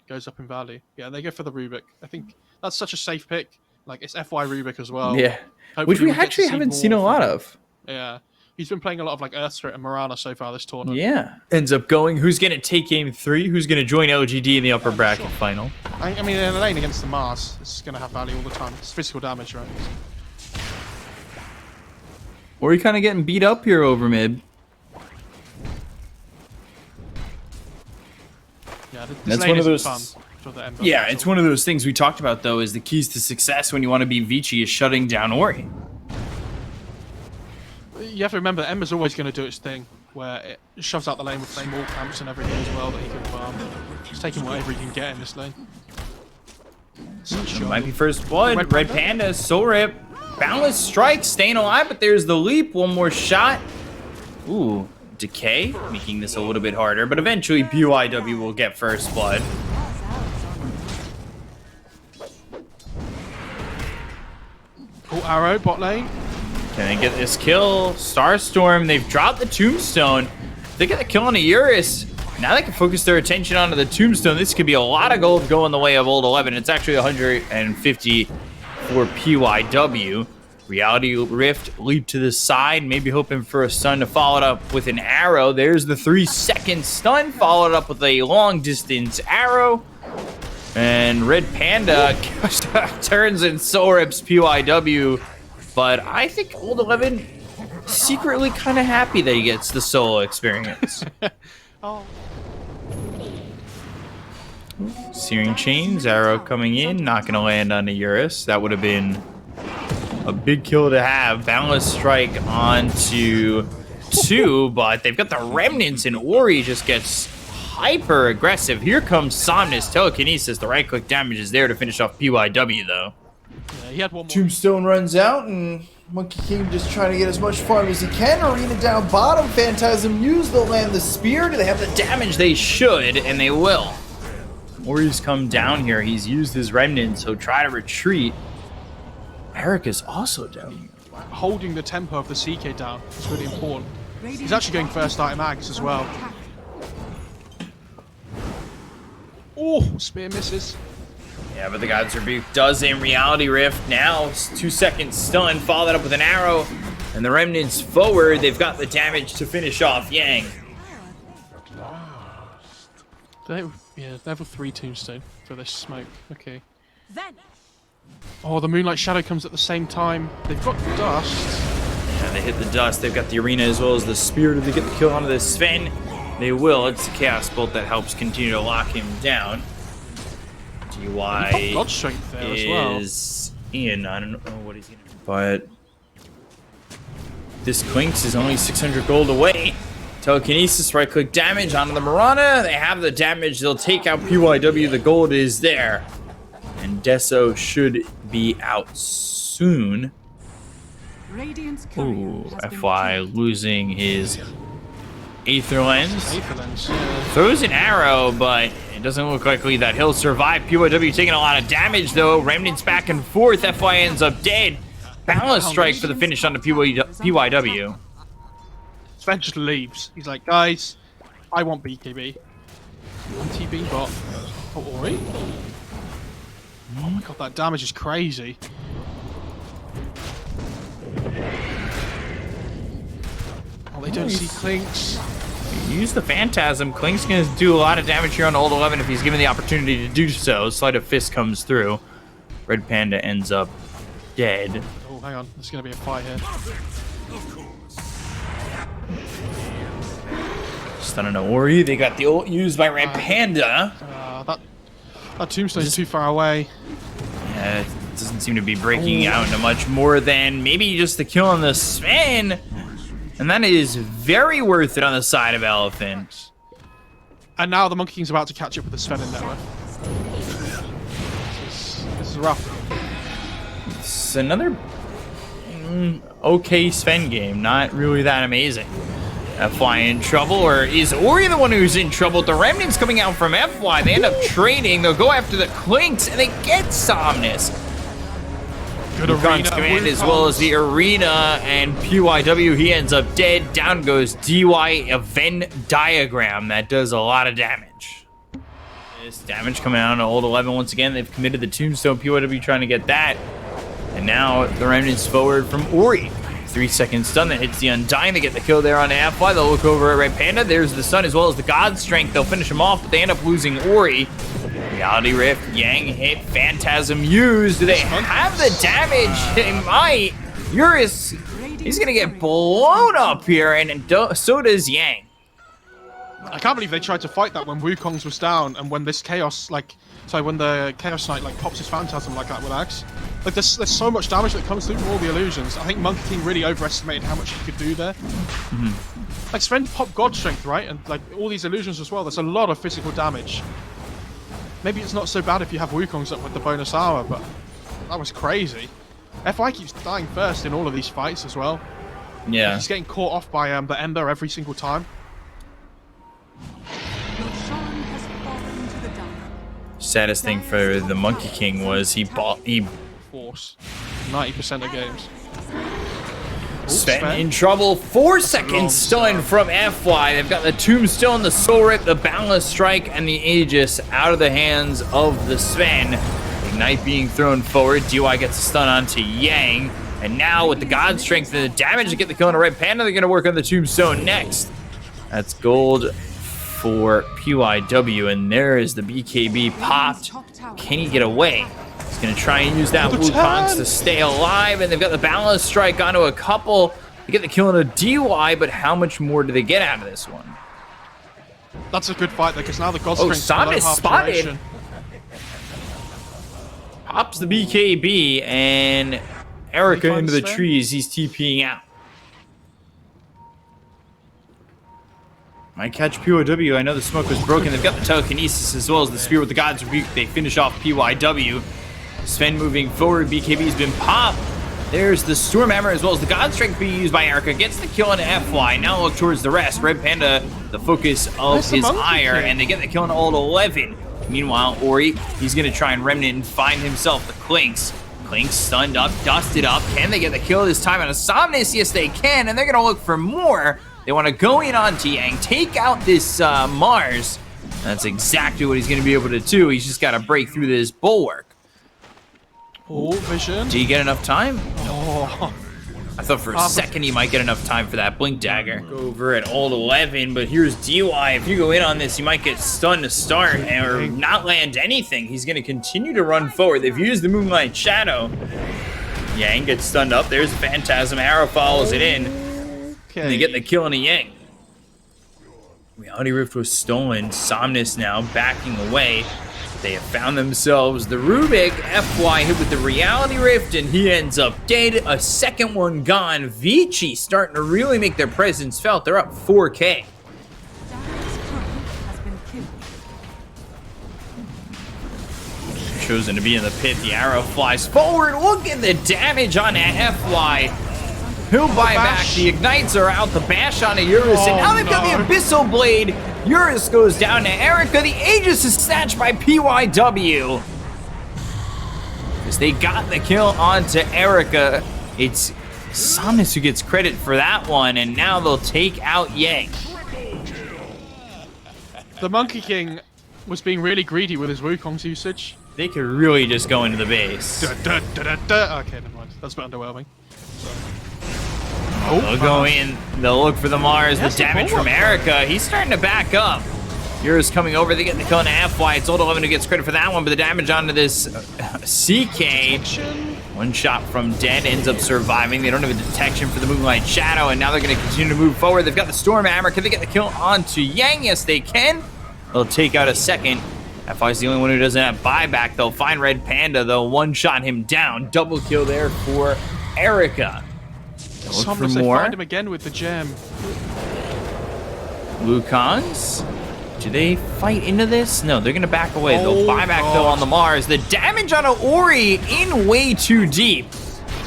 goes up in value. Yeah, they go for the Rubik. I think that's such a safe pick. Like, it's FY Rubik as well. Yeah, Hopefully which we actually haven't seen a lot of. Yeah, he's been playing a lot of like Earth Spirit and Marana so far this tournament. Yeah, ends up going. Who's going to take game 3? Who's going to join LGD in the upper bracket final? I mean, in a lane against the Mars, this is going to have value all the time. It's physical damage, right? Or you kind of getting beat up here over mid. Yeah, that's one of those. Yeah, it's one of those things we talked about though. Is the keys to success when you want to be Vici is shutting down Ori. You have to remember, Ember's always going to do its thing, where it shoves out the lane with flame wall camps and everything as well that he can farm. Just taking whatever he can get in this lane. Might be first blood. RedPanda, Soul Rip, Boundless Strike, staying alive, but there's the leap. One more shot. Ooh, Decay, making this a little bit harder, but eventually PYW will get first blood. Cool arrow, bot lane. Can they get this kill? Starstorm, they've dropped the Tombstone. They get the kill on a Eurus. Now they can focus their attention onto the Tombstone. This could be a lot of gold going the way of Old 11. It's actually 150 for PYW. Reality Rift, leap to the side, maybe hoping for a stun to follow it up with an arrow. There's the 3-second stun, followed up with a long distance arrow. And RedPanda turns and Soul Rips PYW. But I think Old 11 secretly kind of happy that he gets the solo experience. Oh. Searing Chains, arrow coming in, not going to land on the Eurus. That would have been a big kill to have. Boundless Strike onto 2, but they've got the Remnants, and Ori just gets hyper aggressive. Here comes Somnus, telekinesis. The right-click damage is there to finish off PYW, though. Yeah, he had one more. Tombstone runs out, and Monkey King just trying to get as much farm as he can. Arena down bottom. Phantasm used. They'll land the spear. Do they have the damage? They should, and they will. Ori's come down here. He's used his remnant, so try to retreat. Eric is also down here. Holding the tempo of the CK down is really important. He's actually going first item mags as well. Oh, spear misses. Yeah, but the God's Rebuke does in Reality Rift. Now, 2-second stun, followed up with an arrow. And the Remnants forward. They've got the damage to finish off Yang. Yeah, level 3 Tombstone for this smoke. Okay. Oh, the Moonlight Shadow comes at the same time. They've got the dust. Yeah, they hit the dust. They've got the arena as well as the spear. Do they get the kill onto this Sven? They will. It's the Chaos Bolt that helps continue to lock him down. DY God Strength there as well. Is in. I don't know what he's going to do. But this Clinks is only 600 gold away. Telekinesis, right-click damage onto the Marana. They have the damage. They'll take out PYW. The gold is there. And Deso should be out soon. Ooh, FY losing his Aether Lens. Throws an arrow, but it doesn't look likely that he'll survive. PYW taking a lot of damage, though. Remnants back and forth. FY ends up dead. Balance strike for the finish on the PYW. Sven just leaves. He's like, guys, I want BKB. TB bot. Oh, Ori. Oh my god, that damage is crazy. Oh, they don't see Clinks. Use the Phantasm. Clink's going to do a lot of damage here on Old 11 if he's given the opportunity to do so. Sleight of Fist comes through. RedPanda ends up dead. Oh, hang on. There's going to be a fight here. Stun on Ori. They got the ult used by RedPanda. That Tombstone is too far away. Yeah, it doesn't seem to be breaking out into much more than maybe just the kill on the Sven. And that is very worth it on the side of Elephant. And now the Monkey King's about to catch up with the Sven in network. This is rough. It's another okay Sven game. Not really that amazing. FY in trouble, or is Ori the one who's in trouble? The Remnants coming out from FY. They end up trading. They'll go after the Clinks, and they get Somnus. Good arena command as well as the arena, and PYW, he ends up dead. Down goes DY, a Venn diagram that does a lot of damage. This damage coming out on Old 11 once again. They've committed the Tombstone. PYW trying to get that. And now the remnants forward from Ori. 3-second stun that hits the Undying. They get the kill there on Amplify. They'll look over at RedPanda. There's the stun as well as the God Strength. They'll finish him off, but they end up losing Ori. Reality Rift, Yang hit, Phantasm used. Do they have the damage? They might. Eurus, he's gonna get blown up here, and so does Yang. I can't believe they tried to fight that when Wukong's was down, and when this Chaos, when the Chaos Knight, pops his Phantasm like that with Axe. There's so much damage that comes through from all the illusions. I think Monkey King really overestimated how much he could do there. Sven popped God Strength, right? And, all these illusions as well. There's a lot of physical damage. Maybe it's not so bad if you have Wukong's up with the bonus hour, but that was crazy. FI keeps dying first in all of these fights as well. Yeah. He's getting caught off by the Ember every single time. Saddest thing for the Monkey King was he Force 90% of games. Sven in trouble. 4-second stun from FY. They've got the Tombstone, the Soul Rip, the Boundless Strike, and the Aegis out of the hands of the Sven. Ignite being thrown forward. DY gets a stun onto Yang. And now with the God Strength and the damage to get the kill on a RedPanda, they're going to work on the Tombstone next. That's gold for PYW, and there is the BKB popped. Can he get away? He's going to try and use that Wukong's to stay alive, and they've got the Balance Strike onto a couple. They get the kill on a DY, but how much more do they get out of this one? That's a good fight, though, because now the God Strength Somnus spotted. Pops the BKB, and Erica into the trees. He's TPing out. Might catch PYW. I know the smoke was broken. They've got the telekinesis as well as the spear with the God's Rebuke. They finish off PYW. Sven moving forward. BKB's been popped. There's the Storm Hammer as well as the God Strength being used by Erica. Gets the kill on FY. Now look towards the rest. RedPanda, the focus of his ire, and they get the kill on Old 11. Meanwhile, Ori, he's going to try and remnant and find himself the Clinks. Clinks stunned up, dusted up. Can they get the kill this time on a Somnus? Yes, they can, and they're going to look for more. They want to go in on Yang, take out this Mars. That's exactly what he's going to be able to do. He's just got to break through this bulwark. Oh, vision. Do you get enough time? Oh. I thought for a second he might get enough time for that Blink Dagger. Over at Old 11, but here's DY. If you go in on this, you might get stunned to start or not land anything. He's going to continue to run forward. They've used the Moonlight Shadow. Yang gets stunned up. There's Phantasm. Arrow follows it in. And they get the kill on a Yang. Reality Rift was stolen. Somnus now backing away. They have found themselves the Rubik. FY hit with the Reality Rift, and he ends up dead. A second one gone. Vici starting to really make their presence felt. They're up 4K. Chosen to be in the pit. The arrow flies forward. Look at the damage on FY. He'll buy back. The Ignites are out. The bash on a Eurus. And now they've got the Abyssal Blade. Eurus goes down to Erica. The Aegis is snatched by PYW. Because they got the kill onto Erica. It's Somnus who gets credit for that one. And now they'll take out Yang. The Monkey King was being really greedy with his Wukong's usage. They could really just go into the base. Okay, never mind. That's a bit underwhelming. They'll go in, they'll look for the Mars, the damage from Erica. He's starting to back up. Eurus coming over, they get the kill on FY. It's Old 11 who gets credit for that one, but the damage onto this CK. One shot from dead, ends up surviving. They don't have a detection for the Moonlight Shadow, and now they're going to continue to move forward. They've got the Storm Hammer. Can they get the kill onto Yang? Yes, they can. They'll take out a second. FY's the only one who doesn't have buyback. They'll find RedPanda, they'll one-shot him down. Double kill there for Erica. Look for more. They find him again with the gem. Wukong's? Do they fight into this? No, they're going to back away. They'll buy back, though, on the Mars. The damage on Ori in way too deep.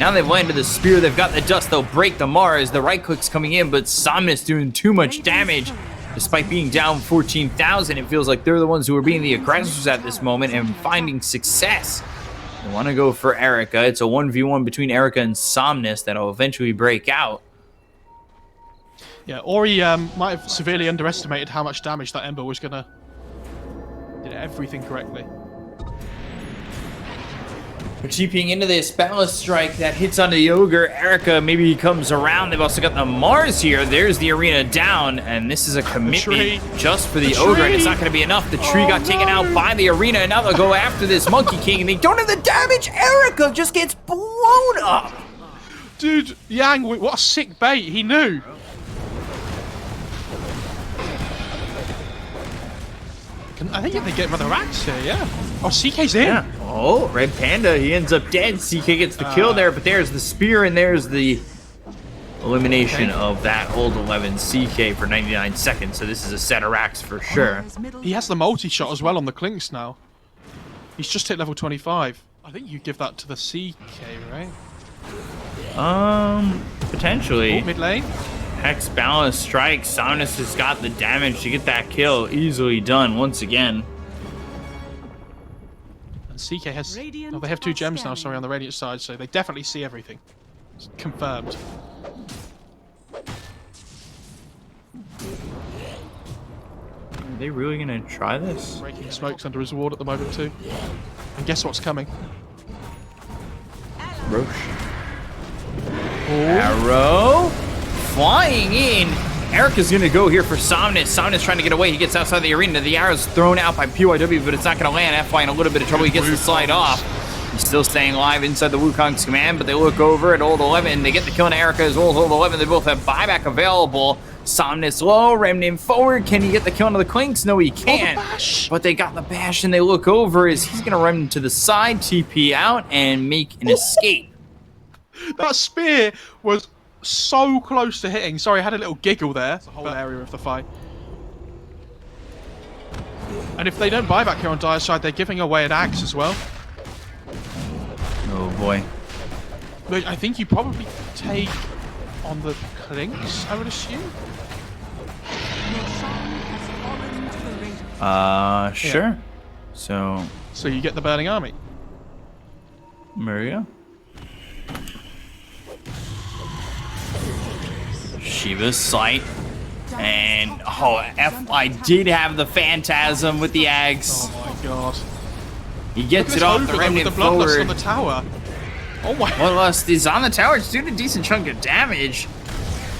Now they've landed the spear. They've got the dust. They'll break the Mars. The right click's coming in, but Somnus doing too much damage. Despite being down 14,000, it feels like they're the ones who are being the aggressors at this moment and finding success. They want to go for Erica. It's a 1v1 between Erica and Somnus that'll eventually break out. Yeah, Ori might have severely underestimated how much damage that Ember was going to Did everything correctly. We're TPing into this Boundless Strike that hits onto the Ogre. Erica, maybe he comes around. They've also got the Mars here. There's the arena down, and this is a commitment just for the Ogre, and it's not going to be enough. The tree got taken out by the arena, and now they'll go after this Monkey King, and they don't have the damage. Erica just gets blown up. Dude, Yang, what a sick bait. He knew. I think they get another axe here, yeah. Oh, CK's in. Yeah. Oh, RedPanda, he ends up dead. CK gets the kill there, but there's the spear, and there's the elimination of that old 11 CK for 99 seconds. So this is a set of racks for sure. He has the multi-shot as well on the Clinks now. He's just hit level 25. I think you give that to the CK, right? Potentially. Oh, mid lane. Hex Balance Strike. Somnus has got the damage to get that kill. Easily done once again. And CK has... Oh, they have 2 gems now, sorry, on the Radiant side, so they definitely see everything. It's confirmed. Are they really going to try this? Breaking smokes under his ward at the moment, too. And guess what's coming? Roche. Arrow. Flying in. Erica's going to go here for Somnus. Somnus trying to get away. He gets outside the arena. The arrow's thrown out by PYW, but it's not going to land. FY in a little bit of trouble. He gets the slide off. He's still staying alive inside the Wukong's command, but they look over at Old 11. They get the kill on Erica as well as Old 11. They both have buyback available. Somnus low, Remnant forward. Can he get the kill on the Clinks? No, he can't. But they got the bash, and they look over as he's going to run to the side, TP out, and make an escape. That spear was so close to hitting. Sorry, I had a little giggle there. It's the whole area of the fight. And if they don't buy back here on Dire's side, they're giving away an axe as well. Oh boy. But I think you probably take on the Clinks, I would assume. Sure. Yeah. So you get the Burning Army. Maria. Shiva's sight. And FI did have the Phantasm with the Ags. Oh my god. He gets it off the Remnant with the Bloodlust forward. on the tower. Oh my. Bloodlust is on the tower. It's doing a decent chunk of damage.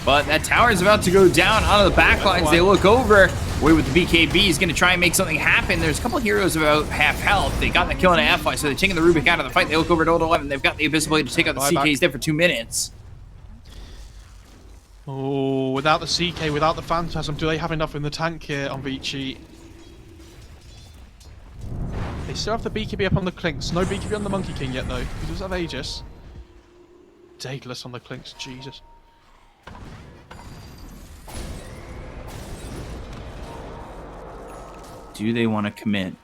But that tower is about to go down onto the backlines. They look over. Wait, with the BKB, he's going to try and make something happen. There's a couple heroes about half health. They got the kill on an FI, so they're taking the Rubik out of the fight. They look over at Old 11. They've got the Abyssal Blade to take out the CKs there for 2 minutes. Oh, without the CK, without the Phantasm, do they have enough in the tank here on Vici? They still have the BKB up on the Clinks. No BKB on the Monkey King yet, though. He does have Aegis. Daedalus on the Clinks, Jesus. Do they want to commit?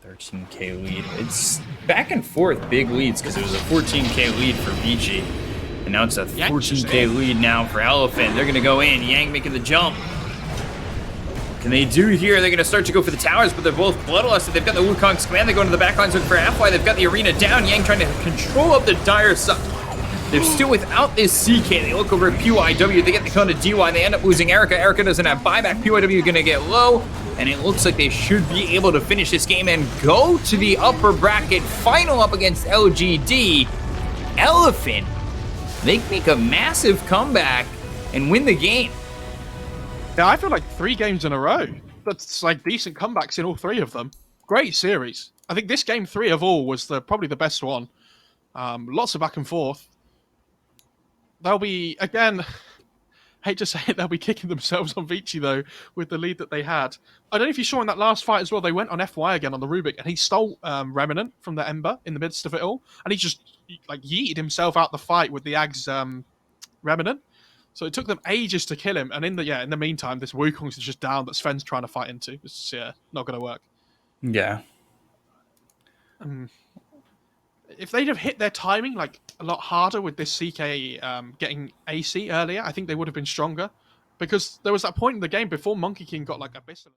13k lead. It's back and forth big leads because it was a 14k lead for Vici. And now it's a 14k lead now for Elephatn. They're going to go in. Yang making the jump. What can they do here? They're going to start to go for the towers, but they're both bloodlusted. They've got the Wukong's command. They go into the backlines looking for FY. They've got the arena down. Yang trying to control up the Dire side. They're still without this CK. They look over at PYW. They get the kill to DY. They end up losing Erica. Erica doesn't have buyback. PYW going to get low. And it looks like they should be able to finish this game and go to the upper bracket final up against LGD. Elephatn, they make a massive comeback and win the game. Yeah, I feel like 3 games in a row. That's like decent comebacks in all 3 of them. Great series. I think this game 3 of all was probably the best one. Lots of back and forth. They'll be, again, hate to say it, they'll be kicking themselves on Vici, though, with the lead that they had. I don't know if you saw in that last fight as well, they went on FY again on the Rubik, and he stole Remnant from the Ember in the midst of it all, and he just, like, yeeted himself out the fight with the Ags Remnant. So it took them ages to kill him, and in the meantime, this Wukong's is just down that Sven's trying to fight into. It's, not going to work. Yeah. If they'd have hit their timing like a lot harder with this CK getting AC earlier, I think they would have been stronger. Because there was that point in the game before Monkey King got like Abyssal.